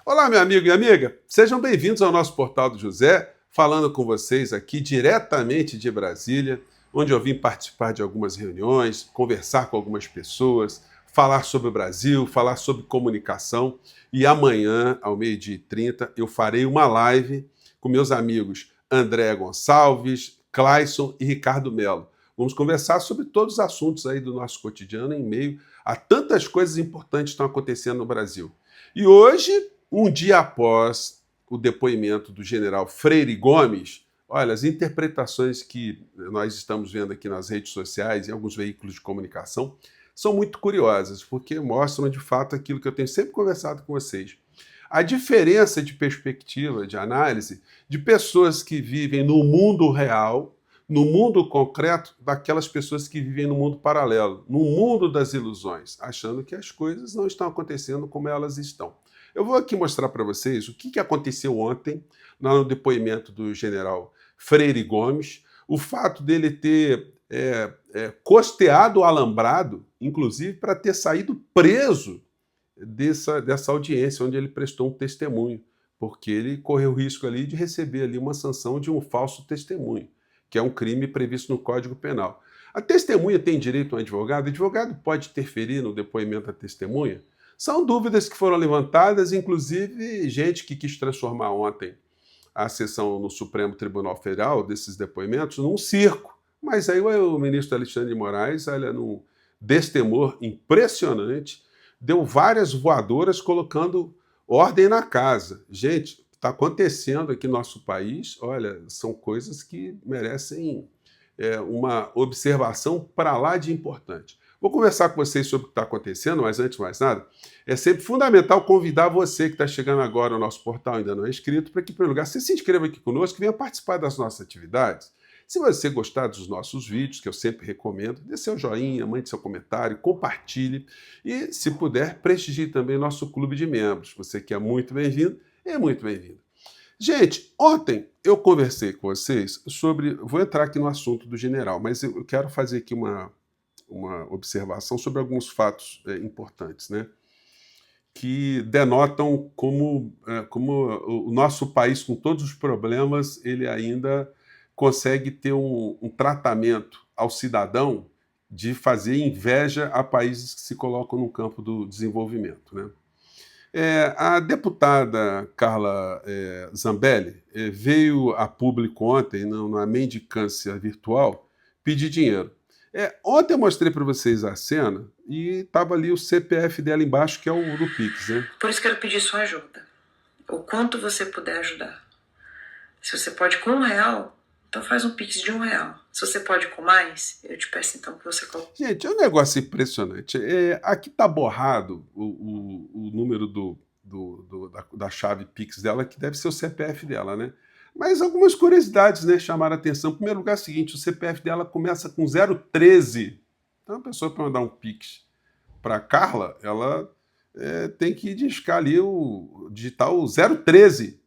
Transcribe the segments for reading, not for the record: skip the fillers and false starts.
Olá, meu amigo e amiga, sejam bem-vindos ao nosso Portal do José, falando com vocês aqui diretamente de Brasília, onde eu vim participar de algumas reuniões, conversar com algumas pessoas, falar sobre o Brasil, falar sobre comunicação. E amanhã, ao 12h30, eu farei uma live com meus amigos André Gonçalves, Clayson e Ricardo Melo. Vamos conversar sobre todos os assuntos aí do nosso cotidiano em meio a tantas coisas importantes que estão acontecendo no Brasil. E hoje, um dia após o depoimento do general Freire Gomes, olha, as interpretações que nós estamos vendo aqui nas redes sociais e em alguns veículos de comunicação são muito curiosas, porque mostram de fato aquilo que eu tenho sempre conversado com vocês. A diferença de perspectiva, de análise, de pessoas que vivem no mundo real, no mundo concreto, daquelas pessoas que vivem no mundo paralelo, no mundo das ilusões, achando que as coisas não estão acontecendo como elas estão. Eu vou aqui mostrar para vocês o que aconteceu ontem, no depoimento do general Freire Gomes, o fato dele ter costeado o alambrado, inclusive para ter saído preso dessa audiência, onde ele prestou um testemunho, porque ele correu o risco ali de receber ali uma sanção de um falso testemunho, que é um crime previsto no Código Penal. A testemunha tem direito a um advogado? O advogado pode interferir no depoimento da testemunha? São dúvidas que foram levantadas, inclusive gente que quis transformar ontem a sessão no Supremo Tribunal Federal desses depoimentos num circo. Mas aí o ministro Alexandre de Moraes, olha, num destemor impressionante, deu várias voadoras colocando ordem na casa. Gente, está acontecendo aqui no nosso país, olha, são coisas que merecem uma observação para lá de importante. Vou conversar com vocês sobre o que está acontecendo, mas antes de mais nada, é sempre fundamental convidar você que está chegando agora ao nosso portal, ainda não é inscrito, para que, em primeiro lugar, você se inscreva aqui conosco e venha participar das nossas atividades. Se você gostar dos nossos vídeos, que eu sempre recomendo, dê seu joinha, mande seu comentário, compartilhe e, se puder, prestigie também nosso clube de membros. Você que é muito bem-vindo, é muito bem-vindo. Gente, ontem eu conversei com vocês sobre... Vou entrar aqui no assunto do general, mas eu quero fazer aqui uma observação sobre alguns fatos importantes, né? Que denotam como o nosso país, com todos os problemas, ele ainda consegue ter um tratamento ao cidadão de fazer inveja a países que se colocam no campo do desenvolvimento, né? A deputada Carla Zambelli veio a público ontem, numa mendicância virtual, pedir dinheiro. Ontem eu mostrei para vocês a cena e estava ali o CPF dela embaixo, que é o do Pix, né? Por isso quero pedir sua ajuda. O quanto você puder ajudar. Se você pode com R$1, então faz um Pix de R$1. Se você pode com mais, eu te peço então que você coloque. Gente, é um negócio impressionante. Aqui está borrado o número da chave Pix dela, que deve ser o CPF dela, né? Mas algumas curiosidades, né, chamaram a atenção. Em primeiro lugar, é o seguinte: o CPF dela começa com 013. Então, a pessoa, para mandar um Pix para Carla, ela tem que discar ali digitar o 013.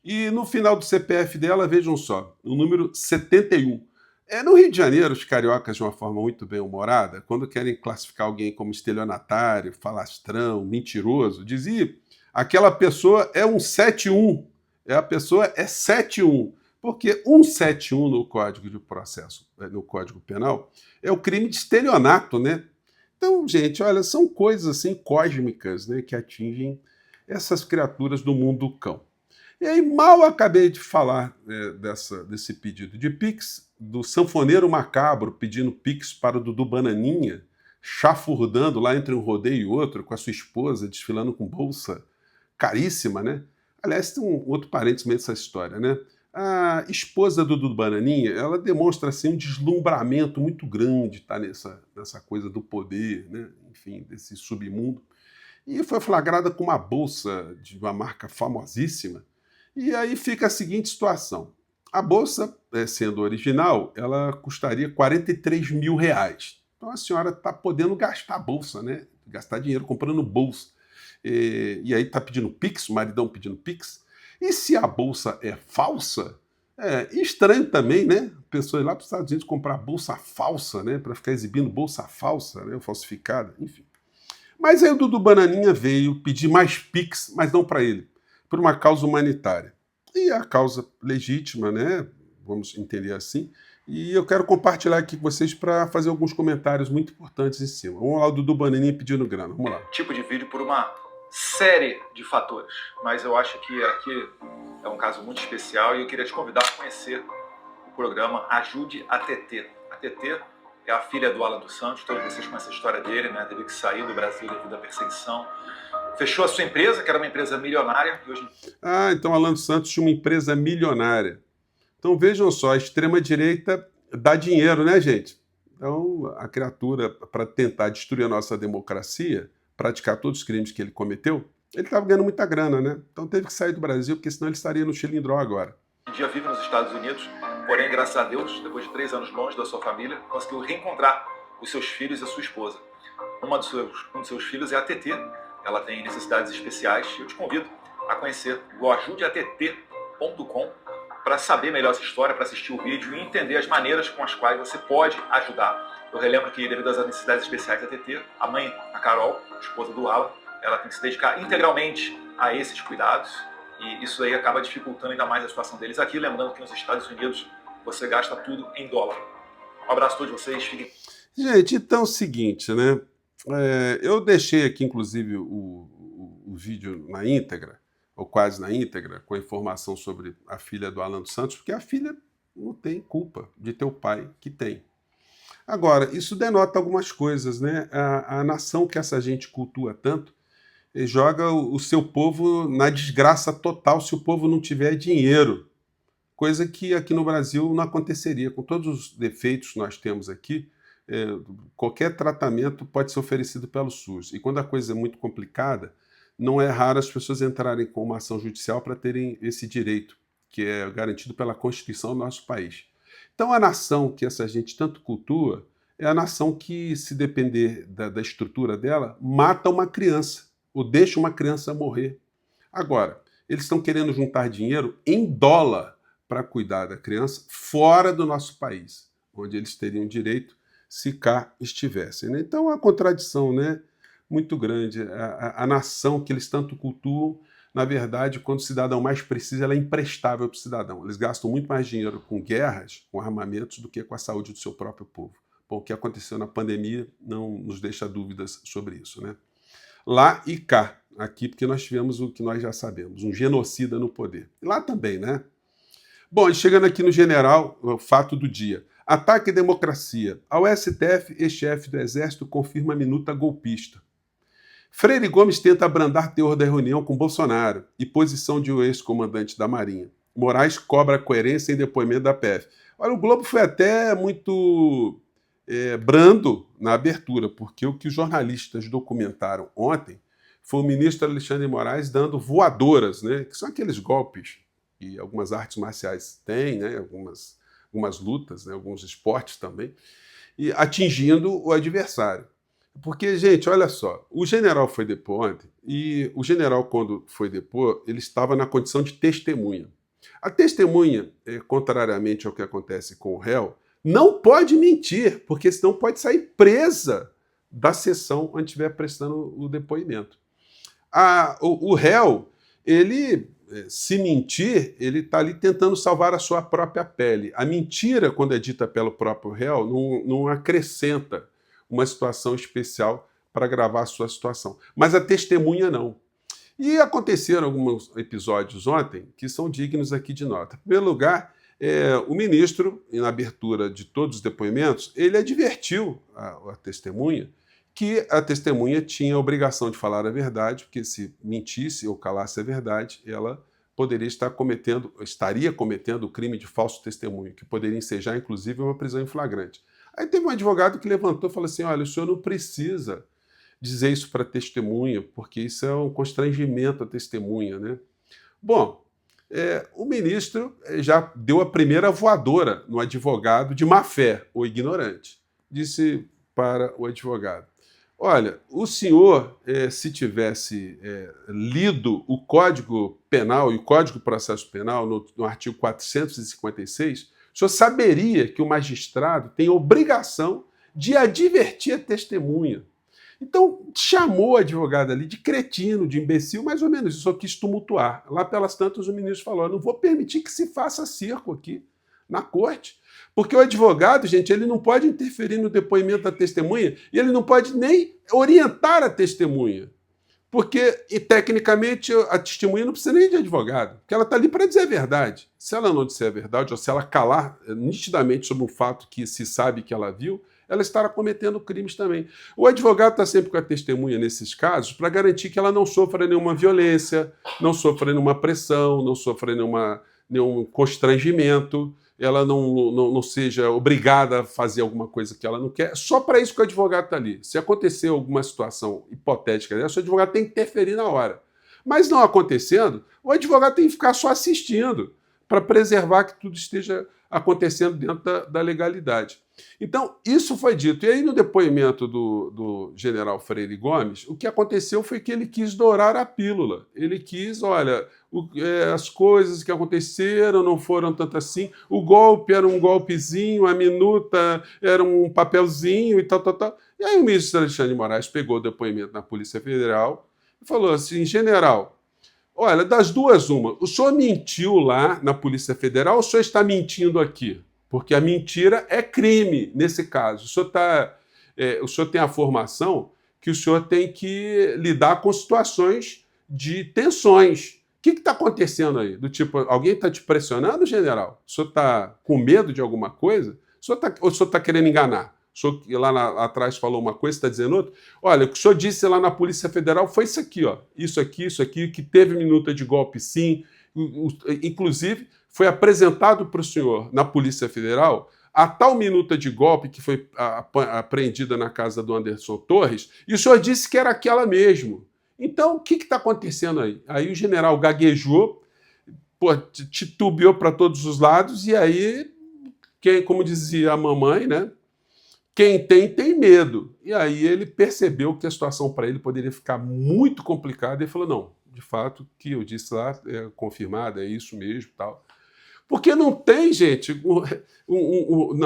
E no final do CPF dela, vejam só, o número 71. No Rio de Janeiro, os cariocas, de uma forma muito bem-humorada, quando querem classificar alguém como estelionatário, falastrão, mentiroso, dizia: aquela pessoa é um 71. A pessoa é 71. Porque 171 no Código de Processo, no Código Penal, é o crime de estelionato, né? Então, gente, olha, são coisas assim cósmicas, né, que atingem essas criaturas do mundo do cão. E aí, mal acabei de falar desse pedido de Pix, do sanfoneiro macabro pedindo Pix para o Dudu Bananinha, chafurdando lá entre um rodeio e outro, com a sua esposa, desfilando com bolsa caríssima, né? Aliás, tem um outro parênteses meio dessa história, né? A esposa do Dudu Bananinha, ela demonstra assim, um deslumbramento muito grande, tá, nessa coisa do poder, né? Enfim, desse submundo. E foi flagrada com uma bolsa de uma marca famosíssima. E aí fica a seguinte situação. A bolsa, sendo original, ela custaria R$43.000. Então a senhora está podendo gastar a bolsa, né? Gastar dinheiro comprando bolsa. E aí está pedindo Pix, o maridão pedindo Pix. E se a bolsa é falsa, estranho também, né? A pessoa ir lá para os Estados Unidos comprar bolsa falsa, né? Para ficar exibindo bolsa falsa, né? Falsificada, enfim. Mas aí o Dudu Bananinha veio pedir mais Pix, mas não para ele. por uma causa humanitária. E a causa legítima, né? Vamos entender assim. E eu quero compartilhar aqui com vocês para fazer alguns comentários muito importantes em cima. Vamos lá, o Dudu Bananinha pedindo grana. Vamos lá. Tipo de vídeo por uma série de fatores. Mas eu acho que aqui é um caso muito especial e eu queria te convidar a conhecer o programa Ajude a TT. A TT é a filha do Alan dos Santos, todos vocês conhecem a história dele, né? Teve que sair do Brasil devido à perseguição. Fechou a sua empresa, que era uma empresa milionária. E hoje... então Alan dos Santos tinha uma empresa milionária. Então vejam só, a extrema-direita dá dinheiro, né, gente? Então a criatura, para tentar destruir a nossa democracia, praticar todos os crimes que ele cometeu, ele estava ganhando muita grana, né? Então teve que sair do Brasil, porque senão ele estaria no Chilindró agora. Um dia vive nos Estados Unidos, porém, graças a Deus, depois de 3 anos longe da sua família, conseguiu reencontrar os seus filhos e a sua esposa. Um dos seus filhos é a TT, ela tem necessidades especiais e eu te convido a conhecer o ajudeatt.com para saber melhor essa história, para assistir o vídeo e entender as maneiras com as quais você pode ajudar. Eu relembro que, devido às necessidades especiais da TT, a mãe, a Carol, a esposa do Alan, ela tem que se dedicar integralmente a esses cuidados e isso aí acaba dificultando ainda mais a situação deles aqui, lembrando que nos Estados Unidos você gasta tudo em dólar. Um abraço a todos vocês, fiquem... Gente, então é o seguinte, né? Eu deixei aqui, inclusive, o vídeo na íntegra, ou quase na íntegra, com a informação sobre a filha do Alan dos Santos, porque a filha não tem culpa de ter o pai que tem. Agora, isso denota algumas coisas, né? A nação que essa gente cultua tanto joga o seu povo na desgraça total se o povo não tiver dinheiro, coisa que aqui no Brasil não aconteceria. Com todos os defeitos que nós temos aqui, qualquer tratamento pode ser oferecido pelo SUS. E quando a coisa é muito complicada, não é raro as pessoas entrarem com uma ação judicial para terem esse direito, que é garantido pela Constituição do nosso país. Então, a nação que essa gente tanto cultua é a nação que, se depender da estrutura dela, mata uma criança ou deixa uma criança morrer. Agora, eles estão querendo juntar dinheiro em dólar para cuidar da criança fora do nosso país, onde eles teriam direito se cá estivessem. Né? Então, é uma contradição, né, muito grande. A nação que eles tanto cultuam, na verdade, quando o cidadão mais precisa, ela é imprestável para o cidadão. Eles gastam muito mais dinheiro com guerras, com armamentos, do que com a saúde do seu próprio povo. Bom, o que aconteceu na pandemia não nos deixa dúvidas sobre isso, né? Lá e cá, aqui, porque nós tivemos o que nós já sabemos, um genocida no poder. Lá também, né? Bom, e chegando aqui no general, o fato do dia. Ataque à democracia. Ao STF, ex-chefe do Exército confirma minuta golpista. Freire Gomes tenta abrandar teor da reunião com Bolsonaro e posição de um ex-comandante da Marinha. Moraes cobra coerência em depoimento da PF. Olha, o Globo foi até muito brando na abertura, porque o que os jornalistas documentaram ontem foi o ministro Alexandre de Moraes dando voadoras, né, que são aqueles golpes que algumas artes marciais têm, né, algumas lutas, né, alguns esportes também, e atingindo o adversário. Porque, gente, olha só, o general foi depor ontem, e o general, quando foi depor, ele estava na condição de testemunha. A testemunha, contrariamente ao que acontece com o réu, não pode mentir, porque senão pode sair presa da sessão onde estiver prestando o depoimento. O réu, ele, se mentir, ele está ali tentando salvar a sua própria pele. A mentira, quando é dita pelo próprio réu, não acrescenta uma situação especial para agravar a sua situação. Mas a testemunha não. E aconteceram alguns episódios ontem que são dignos aqui de nota. Em primeiro lugar, o ministro, na abertura de todos os depoimentos, ele advertiu a testemunha que a testemunha tinha a obrigação de falar a verdade, porque se mentisse ou calasse a verdade, ela estaria cometendo o crime de falso testemunho, que poderia ensejar, inclusive, uma prisão em flagrante. Aí teve um advogado que levantou e falou assim, olha, o senhor não precisa dizer isso para a testemunha, porque isso é um constrangimento à testemunha, né? Bom, o ministro já deu a primeira voadora no advogado de má fé, ou ignorante. Disse para o advogado, olha, o senhor, se tivesse lido o Código Penal e o Código de Processo Penal, no artigo 456, o senhor saberia que o magistrado tem obrigação de advertir a testemunha. Então, chamou o advogado ali de cretino, de imbecil, mais ou menos, isso só quis tumultuar. Lá pelas tantas, o ministro falou, eu não vou permitir que se faça circo aqui na corte, porque o advogado, gente, ele não pode interferir no depoimento da testemunha e ele não pode nem orientar a testemunha. Porque, e, tecnicamente, a testemunha não precisa nem de advogado, porque ela está ali para dizer a verdade. Se ela não disser a verdade, ou se ela calar nitidamente sobre um fato que se sabe que ela viu, ela estará cometendo crimes também. O advogado está sempre com a testemunha nesses casos para garantir que ela não sofra nenhuma violência, não sofra nenhuma pressão, não sofra nenhum constrangimento, ela não seja obrigada a fazer alguma coisa que ela não quer. Só para isso que o advogado está ali. Se acontecer alguma situação hipotética dessa, o advogado tem que interferir na hora. Mas não acontecendo, o advogado tem que ficar só assistindo para preservar que tudo esteja acontecendo dentro da legalidade. Então, isso foi dito. E aí, no depoimento do general Freire Gomes, o que aconteceu foi que ele quis dourar a pílula. Ele quis, olha, as coisas que aconteceram não foram tanto assim, o golpe era um golpezinho, a minuta era um papelzinho e tal. E aí o ministro Alexandre de Moraes pegou o depoimento na Polícia Federal e falou assim, general, olha, das duas uma, o senhor mentiu lá na Polícia Federal ou o senhor está mentindo aqui? Porque a mentira é crime nesse caso. O senhor tem a formação que o senhor tem que lidar com situações de tensões. O que está acontecendo aí? Do tipo, alguém está te pressionando, general? O senhor está com medo de alguma coisa? Ou o senhor está querendo enganar? O senhor lá atrás falou uma coisa, está dizendo outra? Olha, o que o senhor disse lá na Polícia Federal foi isso aqui, ó. Isso aqui, que teve minuta de golpe sim. Inclusive, foi apresentado para o senhor na Polícia Federal a tal minuta de golpe que foi apreendida na casa do Anderson Torres, e o senhor disse que era aquela mesmo. Então, o que está acontecendo aí? Aí o general gaguejou, titubeou para todos os lados, e aí, como dizia a mamãe, né? Quem tem medo. E aí ele percebeu que a situação para ele poderia ficar muito complicada e falou, não, de fato, o que eu disse lá é confirmado, é isso mesmo, tal. Porque não tem, gente,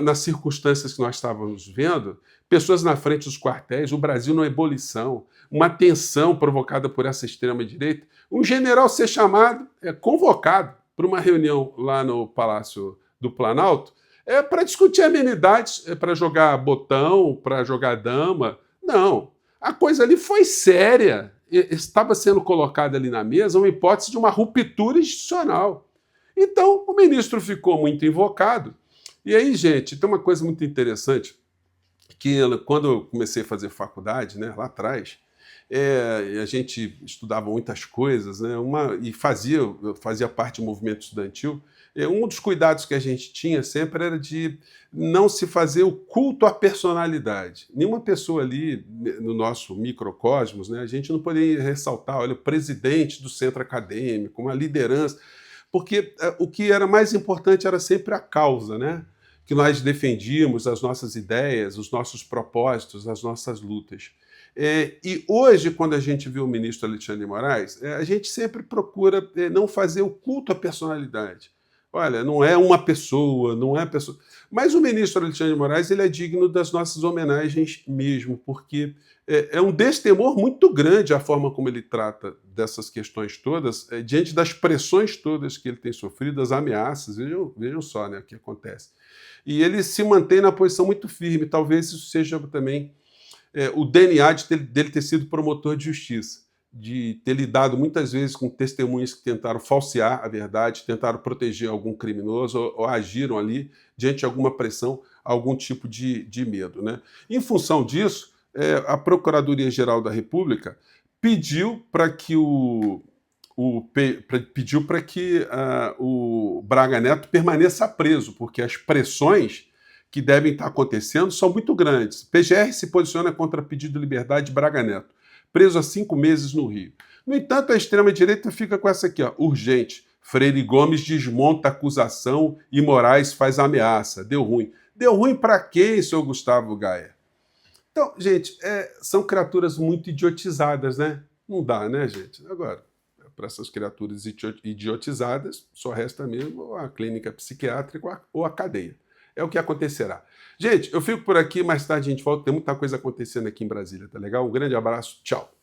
nas circunstâncias que nós estávamos vendo, pessoas na frente dos quartéis, o Brasil numa ebulição, uma tensão provocada por essa extrema-direita, um general ser chamado, convocado para uma reunião lá no Palácio do Planalto, para discutir amenidades, para jogar botão, para jogar dama. Não, a coisa ali foi séria. Estava sendo colocada ali na mesa uma hipótese de uma ruptura institucional. Então, o ministro ficou muito invocado. E aí, gente, tem uma coisa muito interessante, que quando eu comecei a fazer faculdade, né, lá atrás, a gente estudava muitas coisas, né, e fazia parte do movimento estudantil. Um dos cuidados que a gente tinha sempre era de não se fazer o culto à personalidade. Nenhuma pessoa ali, no nosso microcosmos, né, a gente não poderia ressaltar, olha, o presidente do centro acadêmico, uma liderança, porque o que era mais importante era sempre a causa, né? Que nós defendíamos, as nossas ideias, os nossos propósitos, as nossas lutas. E hoje, quando a gente vê o ministro Alexandre de Moraes, a gente sempre procura não fazer o culto à personalidade. Olha, não é uma pessoa, não é a pessoa. Mas o ministro Alexandre de Moraes ele é digno das nossas homenagens mesmo, porque é um destemor muito grande a forma como ele trata dessas questões todas, diante das pressões todas que ele tem sofrido, das ameaças. Vejam só, né, o que acontece. E ele se mantém na posição muito firme. Talvez isso seja também o DNA dele ter sido promotor de justiça, de ter lidado muitas vezes com testemunhas que tentaram falsear a verdade, tentaram proteger algum criminoso ou agiram ali diante de alguma pressão, algum tipo de medo, né? Em função disso, a Procuradoria-Geral da República pediu para que o Braga Neto permaneça preso, porque as pressões que devem estar acontecendo são muito grandes. PGR se posiciona contra pedido de liberdade de Braga Neto, preso há 5 meses no Rio. No entanto, a extrema-direita fica com essa aqui, ó, urgente. Freire Gomes desmonta a acusação e Moraes faz ameaça. Deu ruim. Deu ruim para quem, senhor Gustavo Gaia? Então, gente, são criaturas muito idiotizadas, né? Não dá, né, gente? Agora, para essas criaturas idiotizadas, só resta mesmo a clínica psiquiátrica ou a cadeia. é o que acontecerá. Gente, eu fico por aqui, mais tarde a gente volta, tem muita coisa acontecendo aqui em Brasília, tá legal? Um grande abraço, tchau.